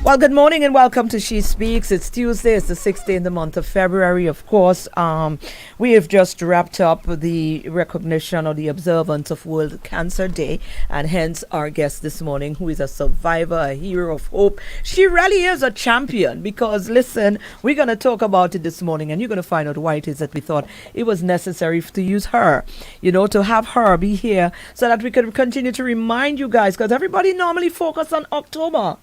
Well, good morning and welcome to She Speaks. It's Tuesday. It's the 6th day in the month of February. Of course, we have just wrapped up the recognition or the observance of World Cancer Day, and hence our guest this morning, who is a survivor, a hero of hope. She really is a champion because, listen, we're going to talk about it this morning, and you're going to find out why it is that we thought it was necessary to use her, to have her be here so that we could continue to remind you guys, because everybody normally focus on October,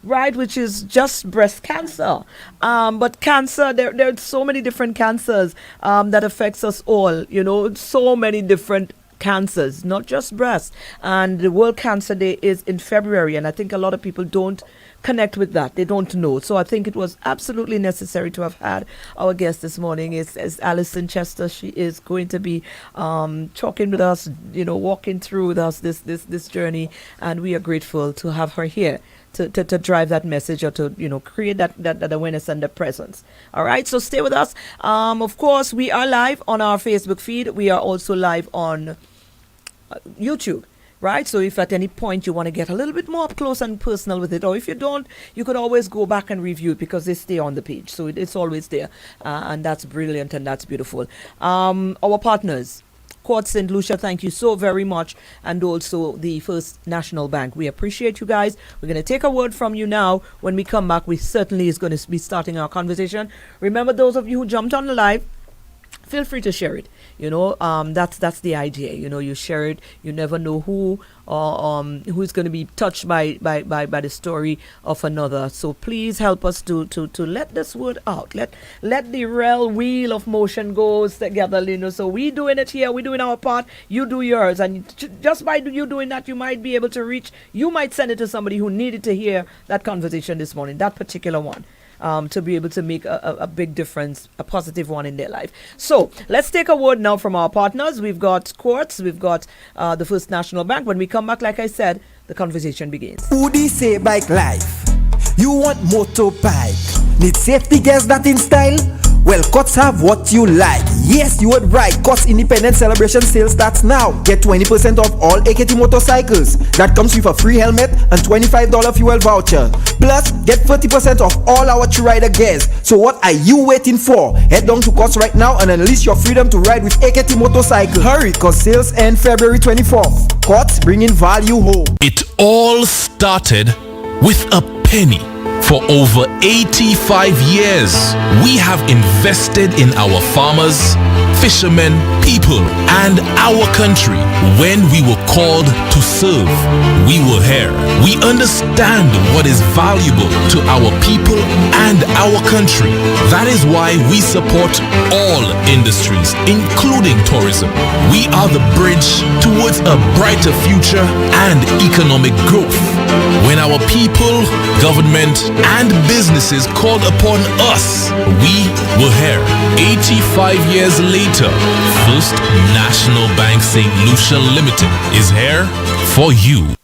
right, which is just breast cancer. But cancer, there are so many different cancers that affects us all, so many different cancers, not just breast. And the World Cancer Day is in February, and I think a lot of people don't connect with that. They don't know. So I think it was absolutely necessary to have had our guest this morning is Alyson Chester. She is going to be talking with us, walking through with us this journey, and we are grateful to have her here to drive that message or to create that awareness and the presence. All right, so stay with us. Of course, we are live on our Facebook feed. We are also live on YouTube. Right, so if at any point you want to get a little bit more up close and personal with it, or if you don't, you could always go back and review it because they stay on the page. So it's always there, and that's brilliant and that's beautiful. Our partners, Court St. Lucia, thank you so very much, and also the First National Bank. We appreciate you guys. We're going to take a word from you now. When we come back, we certainly is going to be starting our conversation. Remember, those of you who jumped on the live, feel free to share it. That's the idea. You share it. You never know who's going to be touched by the story of another. So please help us to let this word out. Let the real wheel of motion goes together. So we doing it here. We doing our part. You do yours, and just by you doing that, you might be able to reach. You might send it to somebody who needed to hear that conversation this morning. That particular one. To be able to make a big difference, a positive one in their life. So let's take a word now from our partners. We've got Courts, we've got the First National Bank. When we come back, like I said, the conversation begins. Woody say bike life. You want motorbike? Need safety gears that in style? Well, Courts have what you like. Yes, you heard right. Courts Independent Celebration Sale starts now. Get 20% off all AKT motorcycles. That comes with a free helmet and $25 fuel voucher. Plus, get 30% off all our Rider gears. So what are you waiting for? Head down to Courts right now and unleash your freedom to ride with AKT motorcycle. Hurry, cause sales end February 24th. Courts bringing value home. It all started with a penny. For over 85 years, we have invested in our farmers, fishermen, people, and our country. When we were called to serve, we were here. We understand what is valuable to our people and our country. That is why we support all industries, including tourism. We are the bridge towards a brighter future and economic growth. When our people, government, and businesses called upon us, we were here. 85 years later, First National Bank St. Lucia Limited is here for you.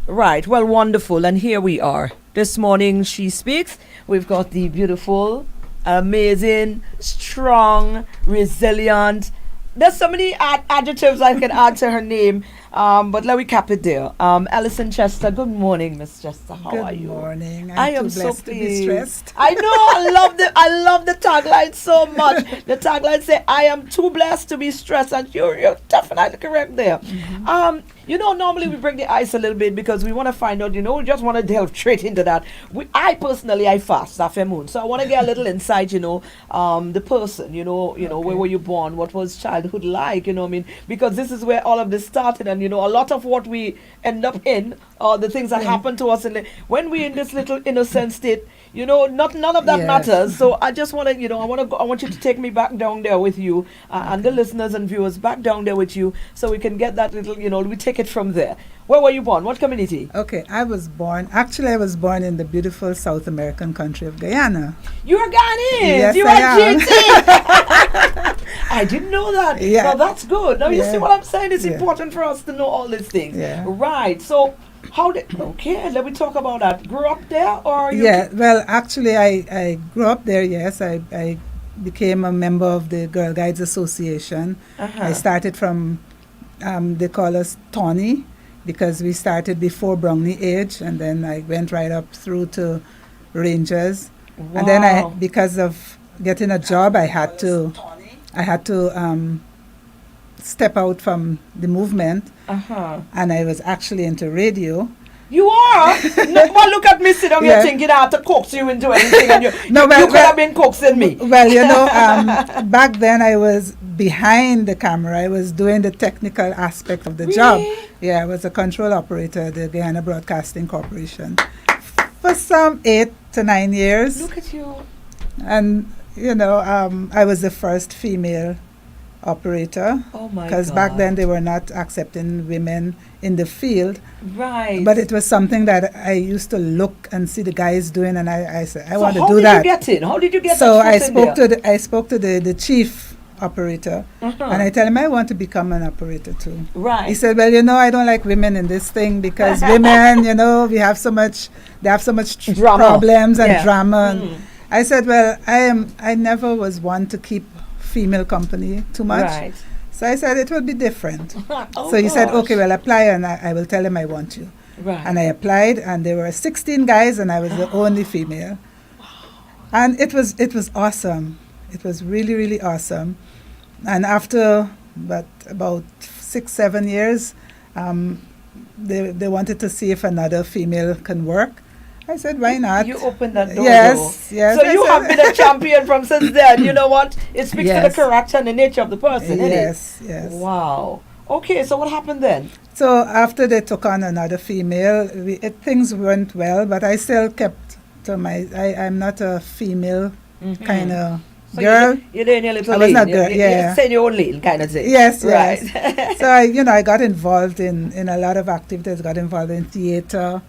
Right, well, wonderful. And here we are. This morning, She Speaks. We've got the beautiful, amazing, strong, resilient. There's so many adjectives I can add to her name, but let me cap it there. Alyson Chester, good morning, Miss Chester. How are you? Good morning. I am too so blessed to be stressed. I know. I love the tagline so much. The tagline say, "I am too blessed to be stressed," and you're definitely correct there. Mm-hmm. Normally we break the ice a little bit because we want to find out. We just want to delve straight into that. I personally fast after moon, so I want to get a little insight. The person. Okay. Where were you born? What was childhood like? Because this is where all of this started, and a lot of what we end up in, the things that happen to us, when we're in this little innocent state, none of that matters. So I just want to, I want you to take me back down there with you, and the listeners and viewers back down there with you, so we can get that little, we take it from there. Where were you born? What community? Okay, I was born in the beautiful South American country of Guyana. You're Ghanaian? Yes, you I are am. GT? I didn't know that. Yeah. Well, that's good. Now, you see what I'm saying? It's Yeah. important for us to know all these things. Yeah. Right. So, let me talk about that. Grew up there or? Well, actually, I grew up there, yes. I became a member of the Girl Guides Association. I started from, they call us Tawny, because we started before Brownlee age, and then I went right up through to Rangers. Wow. And then because of getting a job, I had to step out from the movement, and I was actually into radio. You are? No, well, look at me sit down here thinking I have to coax you into anything, and you could have been coaxing me. Well, back then I was behind the camera. I was doing the technical aspect of the job. Yeah, I was a control operator at the Guyana Broadcasting Corporation for some 8 to 9 years. Look at you. And, I was the first female operator. Oh my God. Because back then they were not accepting women in the field. Right. But it was something that I used to look and see the guys doing, and I said, I want to do how that. did you get in? How did you get So that I foot in there? spoke to the chief operator, and I tell him I want to become an operator too. Right. He said, well, I don't like women in this thing because women, they have so much Drama. problems and drama. Mm. And I said, well, I never was one to keep female company too much. Right. So I said it will be different. Oh So he said, gosh. okay, well, apply, and I will tell him I want you. Right. And I applied, and there were 16 guys, and I was the only female. And it was awesome. It was really, really awesome. And after about 6-7 years, they wanted to see if another female can work. I said, why not? You opened that door. Yes. So you have been a champion from since then. You know what? It speaks to the Yes. character and the nature of the person, isn't Yes, it? yes. Wow. Okay, so what happened then? So after they took on another female, things went well, but I still kept to I'm not a female kind of So girl. You're in your little I was lane. not girl, You're yeah. stay in your own lane kind of thing. Yes, Right. yes. So I got involved in a lot of activities. Got involved in theater.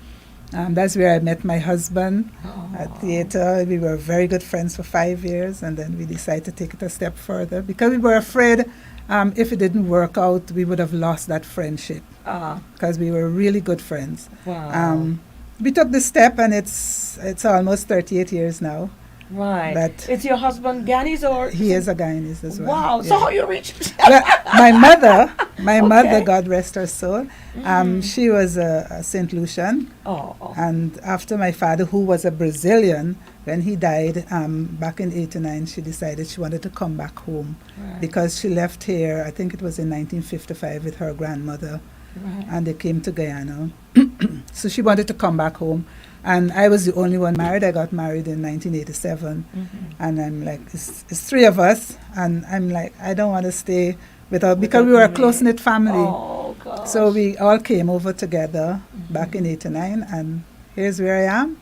That's where I met my husband at theater. We were very good friends for 5 years, and then we decided to take it a step further because we were afraid if it didn't work out, we would have lost that friendship because we were really good friends. Wow. We took the step, and it's almost 38 years now. Right. But it's your husband Ghanaians or? he is a Guyanese as well. Wow. yeah. So how you reached? Well, my mother, Okay. God rest her soul, she was a St. Lucian. Oh. And after my father, who was a Brazilian, when he died back in 89, she decided she wanted to come back home because she left here, I think it was in 1955, with her grandmother, and they came to Guyana. So she wanted to come back home. And I was the only one married. I got married in 1987. And I'm like, it's 3 of us. And I'm like, I don't want to stay without, because we were a close-knit family. Oh, God. So we all came over together back in 89, and here's where I am.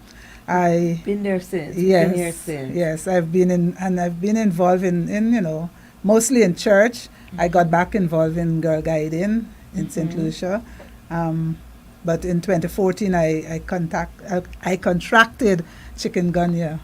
Been there since. Yes, Been here since. yes, I've been involved in mostly in church. I got back involved in girl guiding in St. Lucia. But in 2014, I contracted chikungunya,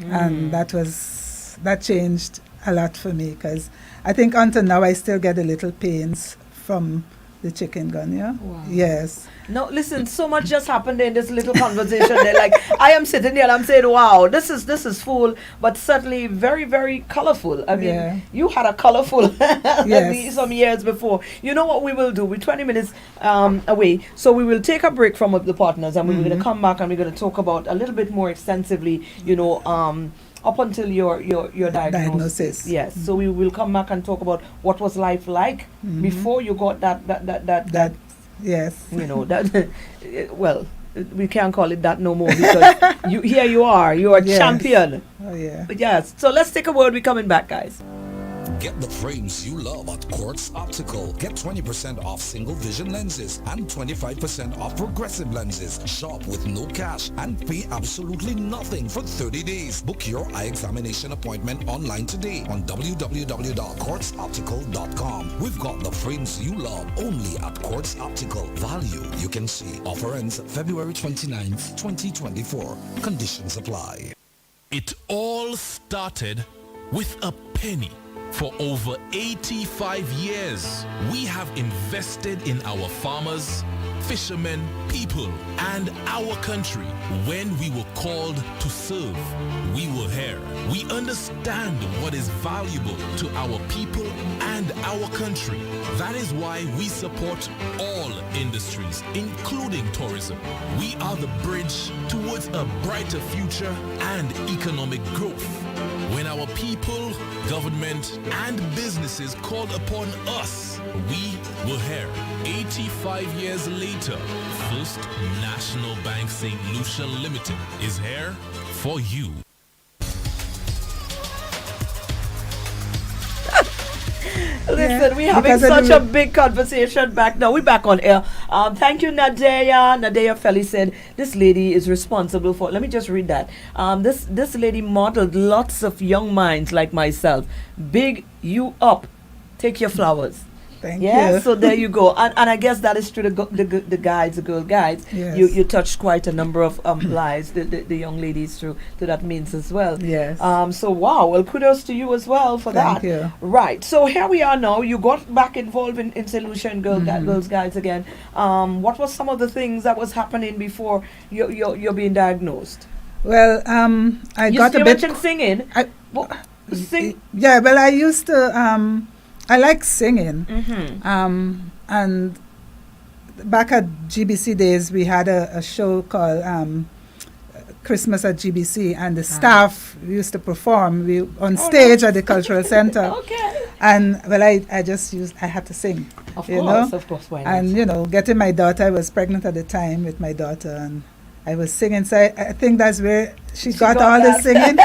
and that changed a lot for me because I think until now I still get a little pains from the chikungunya. Wow. Yes. No, listen, so much just happened in this little conversation there. Like, I am sitting here and I'm saying, wow, this is full, but certainly very, very colorful. I mean, you had a colorful some years before. You know what we will do? We're 20 minutes away, so we will take a break from the partners, and we're going to come back and we're going to talk about a little bit more extensively, up until your diagnosis. Yes. So we will come back and talk about what was life like before you got that. Yes. That. Well, we can't call it that no more because you are a champion. Oh yeah. But yes. So let's take a word. We're coming back, guys. Get the frames you love at Quartz Optical. Get 20% off single vision lenses and 25% off progressive lenses. Shop with no cash and pay absolutely nothing for 30 days. Book your eye examination appointment online today on www.quartzoptical.com. We've got the frames you love only at Quartz Optical. Value you can see. Offer ends February 29th, 2024. Conditions apply. It all started with a penny. For over 85 years, we have invested in our farmers, fishermen, people, and our country. When we were called to serve, we were here. We understand what is valuable to our people and our country. That is why we support all industries, including tourism. We are the bridge towards a brighter future and economic growth. When our people, government, and businesses called upon us, we were here. 85 years later, First National Bank St. Lucia Limited is here for you. Listen, we're having such a big conversation back now. We're back on air. Thank you, Nadeya. Nadeya Felly said, this lady is responsible for, let me just read that. This lady modeled lots of young minds like myself. Big you up. Take your flowers. Thank you. So there you go. And I guess that is true. The guides, the girl guides. Yes. You touched quite a number of lives, the young ladies through to that means as well. Yes. So wow. Well, kudos to you as well for that. Thank you. Right. So here we are now. You got back involved in St. Lucia and Girls Guides again. What was some of the things that was happening before you're being diagnosed? Well, I got a bit. You mentioned singing. Sing. Yeah. Well, I used to. I like singing. And back at GBC days, we had a show called Christmas at GBC, and the staff used to perform on stage at the cultural center. Okay. And well, I had to sing. Of course, why not? And getting my daughter, I was pregnant at the time with my daughter, and I was singing. So I think that's where she got all the singing.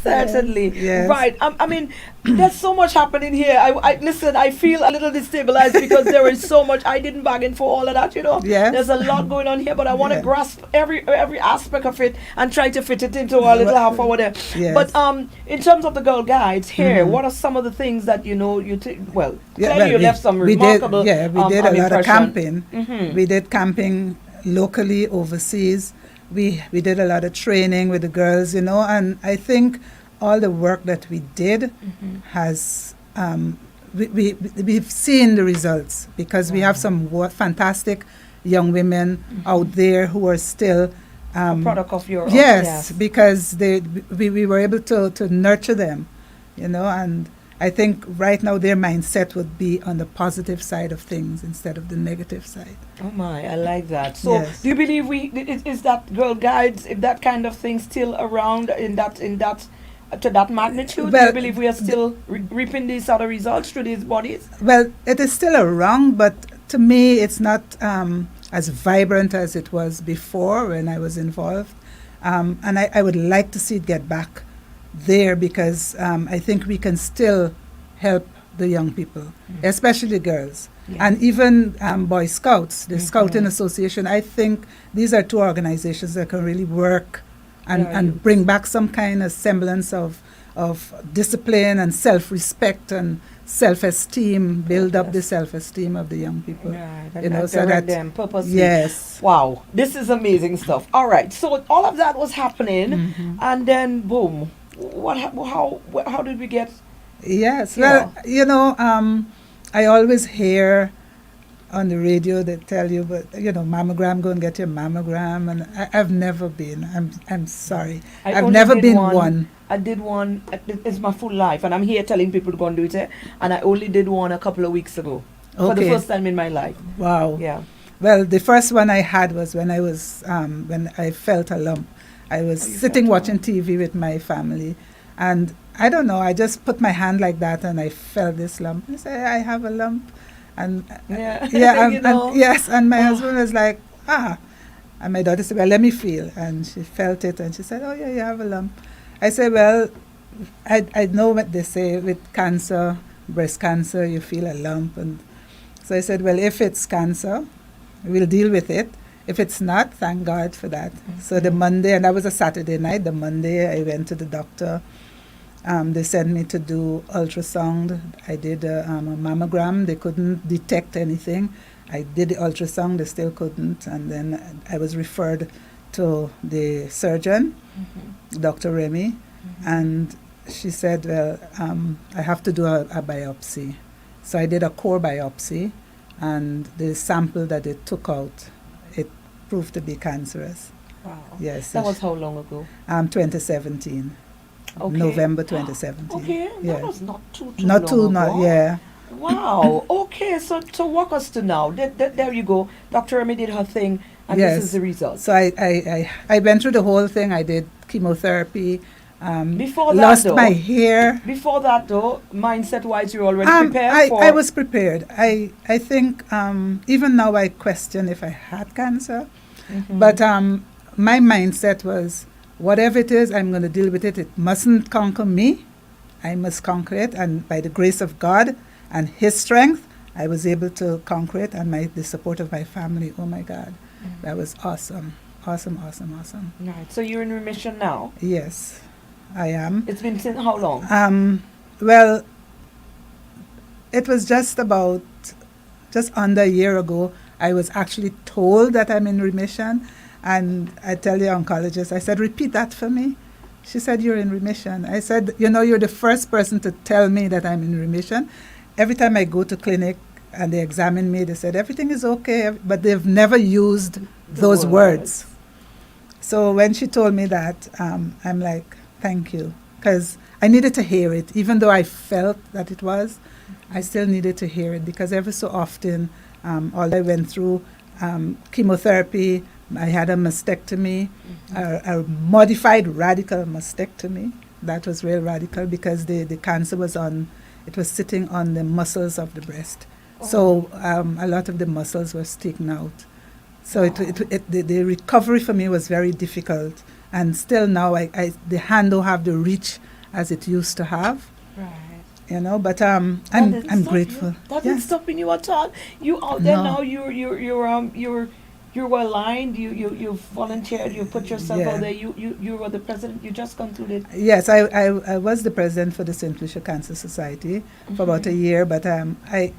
Certainly. Yes. Right. I mean, there's so much happening here. Listen, I feel a little destabilized because there is so much. I didn't bargain for all of that, Yes. There's a lot going on here, but I want to grasp every aspect of it and try to fit it into our little half hour there. Yes. But in terms of the Girl Guides here, what are some of the things that you clearly you left some remarkable we did a lot of camping. Mm-hmm. We did camping locally, overseas. We did a lot of training with the girls, and I think all the work that we did has we've seen the results, because we have some fantastic young women out there who are still a product of your yes, because we were able to nurture them, and I think right now their mindset would be on the positive side of things instead of the negative side. Oh my, I like that. So Yes. do you believe is that Girl Guides, if that kind of thing still around in that to that magnitude? Do you believe we are still reaping these other results through these bodies? Well, it is still around, but to me it's not as vibrant as it was before when I was involved. And I would like to see it get back there, because I think we can still help the young people, especially the girls. Yeah. And even Boy Scouts, the Scouting Association. I think these are two organizations that can really work and bring back some kind of semblance of discipline and self-respect and self-esteem, build up the self-esteem of the young people. Right, so that them purposely. Yes. Wow, this is amazing stuff. All right, so all of that was happening, and then boom, how did we get? Yes, well, I always hear on the radio they tell you, but mammogram, go and get your mammogram, and I've never been. I'm sorry, I've never been one. I did one. It's my full life, and I'm here telling people to go and do it. And I only did one a couple of weeks ago for the first time in my life. Wow. Yeah. Well, the first one I had was when I was when I felt a lump. I was sitting watching TV with my family, and I don't know, I just put my hand like that and I felt this lump. I said, I have a lump. And and my husband was like, and my daughter said, well, let me feel. And she felt it and she said, oh yeah, you have a lump. I said, well, I know what they say with cancer, breast cancer, you feel a lump. And so I said, well, if it's cancer, we'll deal with it. If it's not, thank God for that. So the Monday, and that was a Saturday night, the Monday I went to the doctor. They sent me to do ultrasound. I did a mammogram. They couldn't detect anything. I did the ultrasound. They still couldn't. And then I was referred to the surgeon, Dr. Remy, and she said, well, I have to do a biopsy. So I did a core biopsy, and the sample that they took out, it proved to be cancerous. Wow. Yes. That was how long ago? 2017. Okay. November 2017. Okay, Yeah. that was not too Not long too, ago. not, yeah. Wow. Okay, so walk us to now. There you go. Dr. Remy did her thing, and Yes. this is the result. So I went through the whole thing. I did chemotherapy. Before that, lost though, my hair. Before that, though, mindset-wise, you're already prepared for. I was prepared. I think even now I question if I had cancer, but my mindset was whatever it is, I'm going to deal with it. It mustn't conquer me. I must conquer it, and by the grace of God and His strength, I was able to conquer it, and the support of my family. Oh my God, that was awesome, awesome, awesome, awesome. Right. So you're in remission now. Yes, I am. It's been since how long? Well, it was just under a year ago, I was actually told that I'm in remission. And I tell the oncologist, I said, repeat that for me. She said, you're in remission. I said, you're the first person to tell me that I'm in remission. Every time I go to clinic and they examine me, they said, everything is okay, but they've never used those words. So when she told me that, I'm like, thank you. Because I needed to hear it. Even though I felt that it was, I still needed to hear it, because every so often, all I went through, chemotherapy, I had a mastectomy, a modified radical mastectomy. That was real radical, because the cancer was sitting on the muscles of the breast. Oh. So a lot of the muscles was taken out. So the recovery for me was very difficult. And still now, the hand don't have the reach as it used to have. Right. But I'm grateful. That isn't stopping you at all. You out there now. You're well aligned. You volunteered. You put yourself out there. You were the president. You just concluded. Yes, I was the president for the St. Lucia Cancer Society for about a year. But I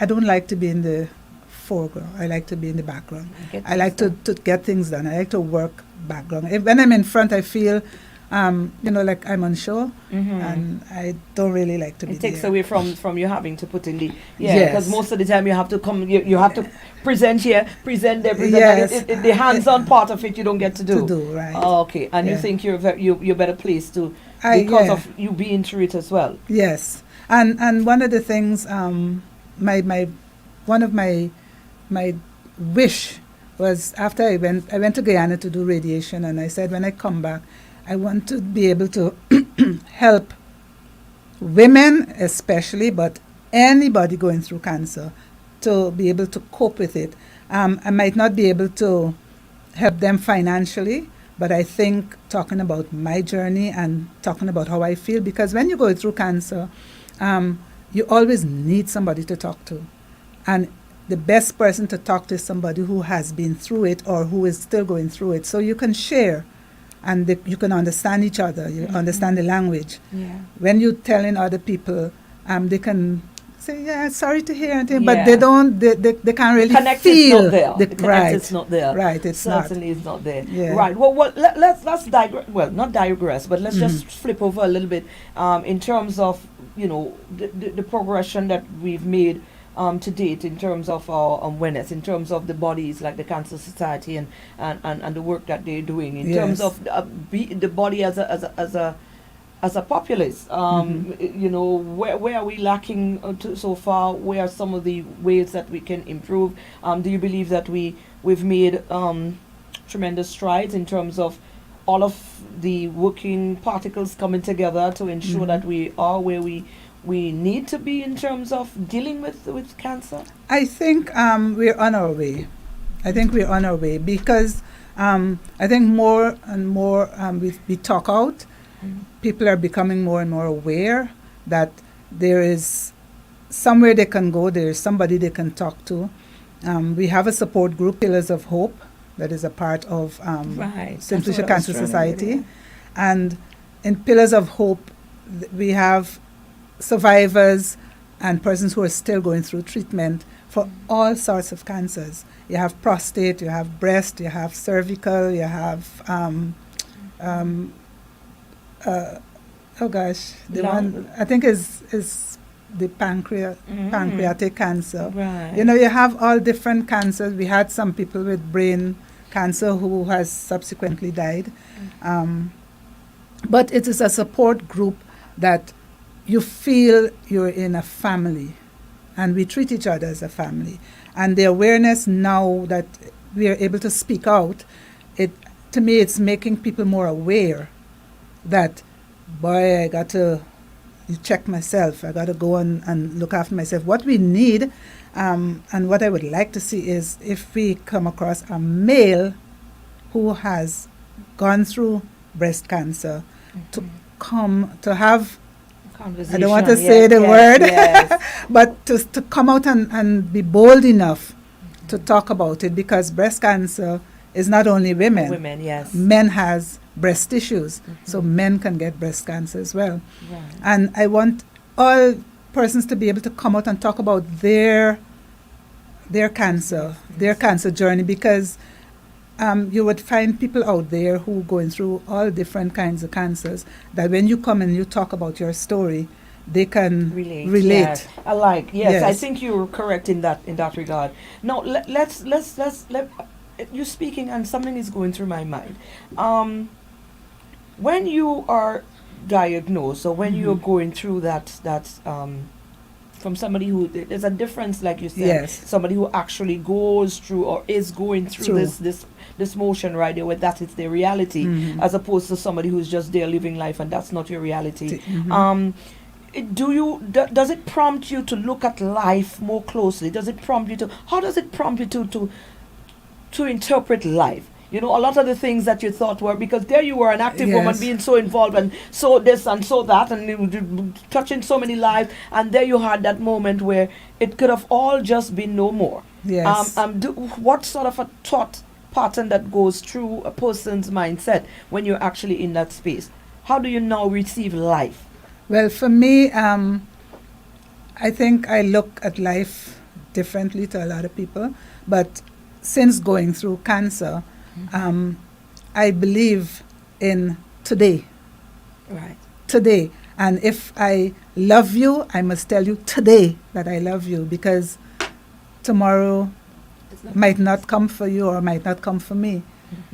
don't like to be in the foreground. I like to be in the background. I like to get things done. I like to work background. When I'm in front, I feel like I'm on show, and I don't really like to be there. It takes away from you having to put in the because most of the time you have to come, you have to present there, present yes. and the hands-on part of it you don't get to do. Right. Oh, okay, and you think you're better placed to because of you being through it as well. Yes, and one of the things, one of my wish was, after I went to Guyana to do radiation, and I said, when I come back, I want to be able to help women especially, but anybody going through cancer, to be able to cope with it. I might not be able to help them financially, but I think talking about my journey and talking about how I feel, because when you go through cancer, you always need somebody to talk to. And the best person to talk to is somebody who has been through it or who is still going through it. So you can share, and you can understand each other. You understand the language. Yeah. When you're telling other people, they can say, "Yeah, sorry to hear," but they don't. They can't really feel. The connect is not there. Right, it's certainly is not there. Yeah. Right. Well, let's digress. Well, not digress, but let's just flip over a little bit in terms of the progression that we've made to date in terms of our awareness, in terms of the bodies like the Cancer Society and the work that they're doing, in terms of the body as a populace. Where are we lacking so far? Where are some of the ways that we can improve? Do you believe that we've made tremendous strides in terms of all of the working particles coming together to ensure that we are where we need to be in terms of dealing with cancer? I think we're on our way. Because I think more and more we talk out. People are becoming more and more aware that there is somewhere they can go, there is somebody they can talk to. We have a support group, Pillars of Hope, that is a part of St. Lucia Cancer Society. And in Pillars of Hope, we have survivors and persons who are still going through treatment for all sorts of cancers. You have prostate, you have breast, you have cervical, you have one I think is the pancreatic cancer. Right. You know, you have all different cancers. We had some people with brain cancer who has subsequently died. But it is a support group that you feel you're in a family, and we treat each other as a family. And the awareness now that we are able to speak out, to me, it's making people more aware that, boy, I got to check myself. I got to go and look after myself. What we need, and what I would like to see is if we come across a male who has gone through breast cancer, to come to have, I don't want to say the word, but to come out and be bold enough to talk about it, because breast cancer is not only women. Women, yes. Men has breast tissues, so men can get breast cancer as well. Right. And I want all persons to be able to come out and talk about their cancer, their cancer journey, because you would find people out there who are going through all different kinds of cancers, that when you come and you talk about your story, they can relate. Yes. I like. Yes, I think you're correct in that regard. Now let's you speaking, and something is going through my mind. When you are diagnosed, or when you're going through that from somebody who, there's a difference, like you said, somebody who actually goes through or is going through this motion right there, where that is their reality, as opposed to somebody who's just there living life and that's not your reality. Does it prompt you to look at life more closely? How does it prompt you to interpret life? You know, a lot of the things that you thought were, because there you were, an active woman being so involved and so this and so that, and touching so many lives, and there you had that moment where it could have all just been no more. Yes. What sort of a thought pattern that goes through a person's mindset when you're actually in that space? How do you now receive life? Well, for me, I think I look at life differently to a lot of people, but since going through cancer, I believe in today. Right. Today. And if I love you, I must tell you today that I love you, because tomorrow might not come for you or might not come for me.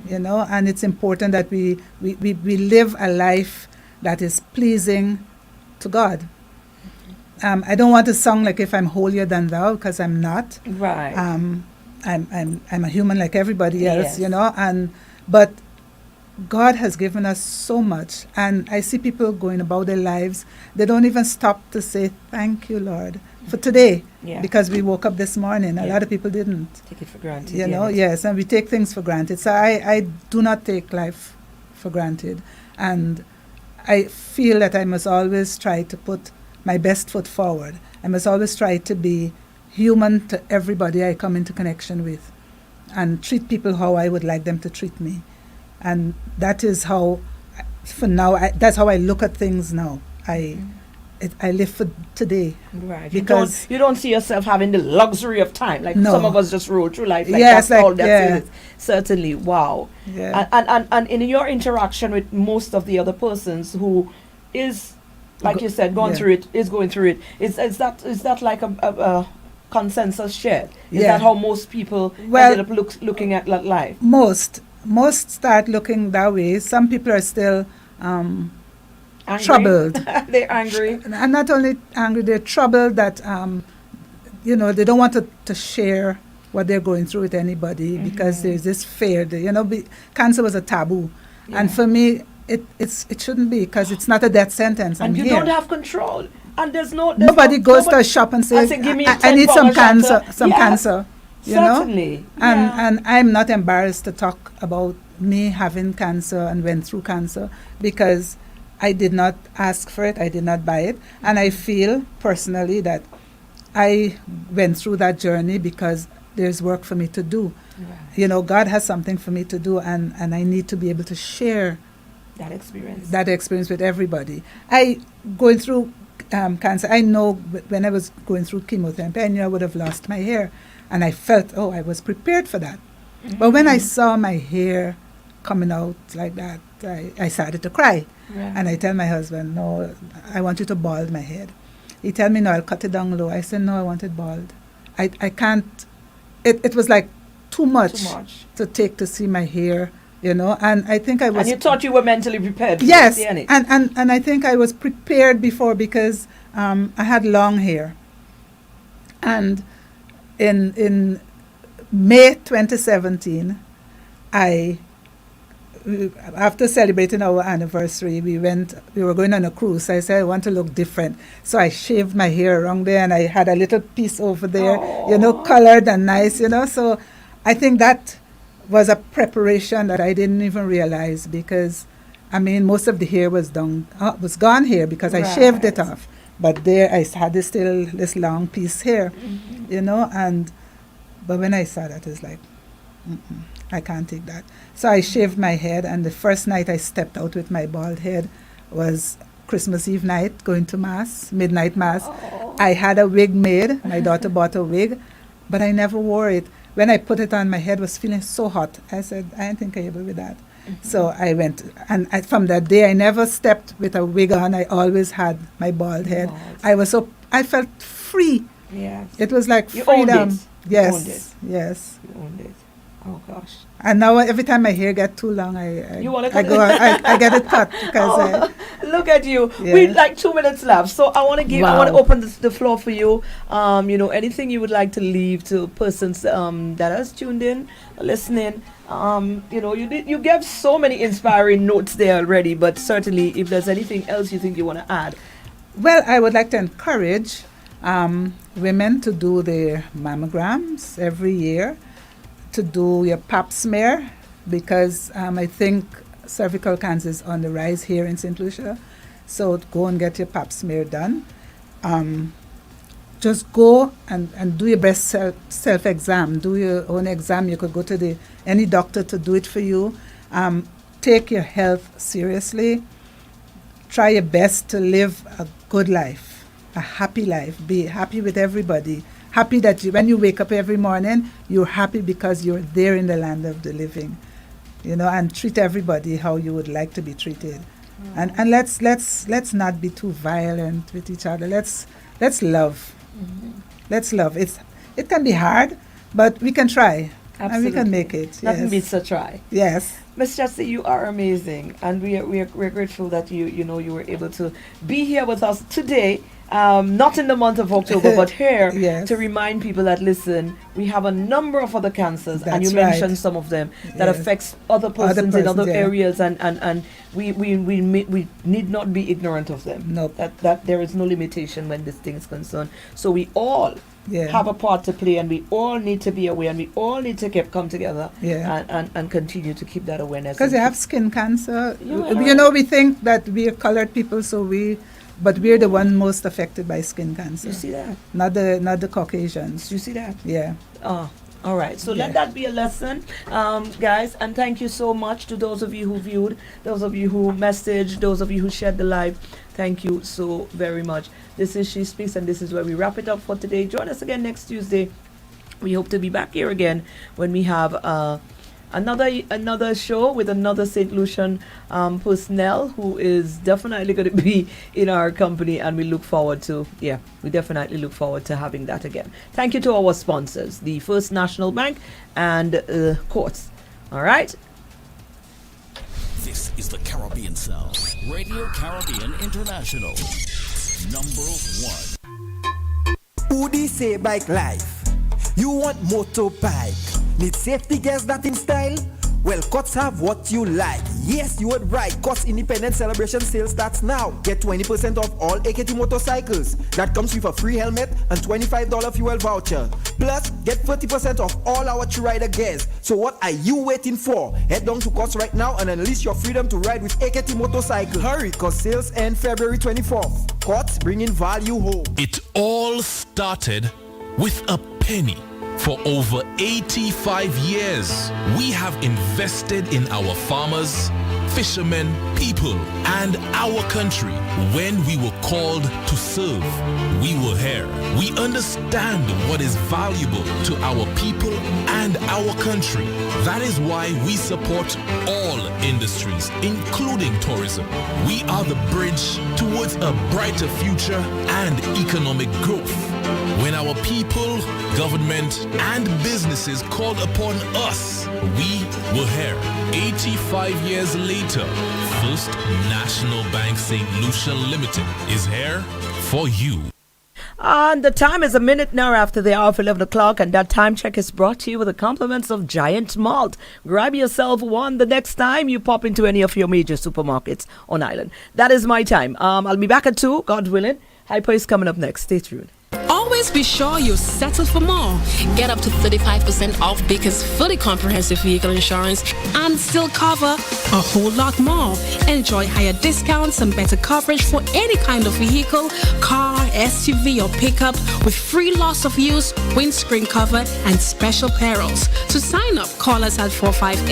You know, and it's important that we live a life that is pleasing to God. I don't want to sound like if I'm holier than thou, because I'm not. Right. I'm a human like everybody else, you know, but God has given us so much, and I see people going about their lives, they don't even stop to say thank you, Lord, for today, because we woke up this morning. A lot of people didn't take it for granted, you know. Yes, and we take things for granted. So I do not take life for granted, and I feel that I must always try to put my best foot forward. I must always try to be human to everybody I come into connection with, and treat people how I would like them to treat me. And that is how, for now, that's how I look at things now. I live for today. Right. Because you don't see yourself having the luxury of time, like some of us just roll through life like yes, that's like, all that's certainly. Wow. Yeah. And in your interaction with most of the other persons who is, like you said, going through it, is that like a consensus shared? Is that how most people ended up looking at life? Most start looking that way. Some people are still troubled. They're angry. And not only angry, they're troubled that, you know, they don't want to share what they're going through with anybody, because there's this fear. Cancer was a taboo. Yeah. And for me, it shouldn't be, because it's not a death sentence. And you don't have control. And there's nobody goes to a shop and says, I need some cancer. You certainly. know? And I'm not embarrassed to talk about me having cancer and went through cancer, because I did not ask for it, I did not buy it. And I feel personally that I went through that journey because there's work for me to do. Right. You know, God has something for me to do, and I need to be able to share that experience with everybody. Going through cancer, I know when I was going through chemotherapy, I knew I would have lost my hair. And I felt, I was prepared for that. Mm-hmm. But when I saw my hair coming out like that, I started to cry. Yeah. And I tell my husband, no, I want you to bald my head. He tell me, no, I'll cut it down low. I said, no, I want it bald. I can't. It was like too much to take to see my hair, you know. And I think I was. And you thought you were mentally prepared for yes, it. And I think I was prepared before because I had long hair. And in May 2017, after celebrating our anniversary, we were going on a cruise. I said, I want to look different. So I shaved my hair around there, and I had a little piece over there, you know, colored and nice, you know. So I think that was a preparation that I didn't even realize because, I mean, most of the hair was gone here because I shaved it off. But there I had this long piece here, you know, but when I saw that, it's like, I can't take that. So I shaved my head, and the first night I stepped out with my bald head was Christmas Eve night, going to Mass, midnight Mass. I had a wig made. My daughter bought a wig, but I never wore it. When I put it on, my head was feeling so hot. I said, I ain't think I'm able with that. So I went, and from that day, I never stepped with a wig on. I always had my bald head. I felt free. Yes. It was like You freedom. owned it. Yes. You owned it. Yes. You owned it. Oh gosh. And now every time my hair get too long, I get it cut because look at you. Yeah. We like 2 minutes left, so I want to open the floor for you. You know, anything you would like to leave to persons that has tuned in, listening. You know, you gave so many inspiring notes there already, but certainly if there's anything else you think you want to add. Well, I would like to encourage women to do their mammograms every year, to do your pap smear, because I think cervical cancer is on the rise here in St. Lucia. So go and get your pap smear done. Just go and do your best self-exam. Do your own exam. You could go to any doctor to do it for you. Take your health seriously. Try your best to live a good life, a happy life. Be happy with everybody. Happy that when you wake up every morning, you're happy because you're there in the land of the living, you know, and treat everybody how you would like to be treated. And let's not be too violent with each other. Let's love. Let's love. It can be hard, but we can try. Absolutely. And we can make it. Nothing yes. beats a try. Yes. Ms. Chastity, you are amazing, and we're grateful that you were able to be here with us today. Not in the month of October, but here yes. to remind people that, listen, we have a number of other cancers, and you right. mentioned some of them that yes. affects other persons in other yeah. areas, and we need not be ignorant of them. Nope. That there is no limitation when this thing is concerned. So we all yeah. have a part to play, and we all need to be aware, and we all need to come together yeah. and continue to keep that awareness. Because you have skin cancer. Yeah. You know, we think that we are colored people, but we're the one most affected by skin cancer. You see that? Not the Caucasians. You see that? Yeah. Oh, all right. So Yeah. let that be a lesson, guys. And thank you so much to those of you who viewed, those of you who messaged, those of you who shared the live. Thank you so very much. This is She Speaks, and this is where we wrap it up for today. Join us again next Tuesday. We hope to be back here again when we have another show with another St. Lucian personnel who is definitely going to be in our company, and we definitely look forward to having that again. Thank you to our sponsors, the First National Bank and Courts. All right. This is the Caribbean Sound, Radio Caribbean International, #1. Udi say bike life. You want motorbike? Need safety gears that in style? Well, Cots have what you like. Yes, you heard right. Cots Independent Celebration Sale starts now. Get 20% off all AKT motorcycles. That comes with a free helmet and $25 fuel voucher. Plus, get 30% off all our Rider gears. So what are you waiting for? Head down to Cots right now and unleash your freedom to ride with AKT motorcycle. Hurry, cause sales end February 24th. Cots bringing value home. It all started with a penny. For over 85 years, we have invested in our farmers, fishermen, people, and our country. When we were called to serve, we were here. We understand what is valuable to our people and our country. That is why we support all industries, including tourism. We are the bridge towards a brighter future and economic growth. When our people, government, and businesses called upon us, we were here. 85 years later, First National Bank St. Lucia Limited is here for you. And the time is a minute now after the hour of 11 o'clock, and that time check is brought to you with the compliments of Giant Malt. Grab yourself one the next time you pop into any of your major supermarkets on Island. That is my time. I'll be back at 2, God willing. Hyper is coming up next. Stay tuned. Always be sure you settle for more. Get up to 35% off Baker's fully comprehensive vehicle insurance and still cover a whole lot more. Enjoy higher discounts and better coverage for any kind of vehicle, car, SUV or pickup with free loss of use, windscreen cover and special perils. To sign up, call us at 458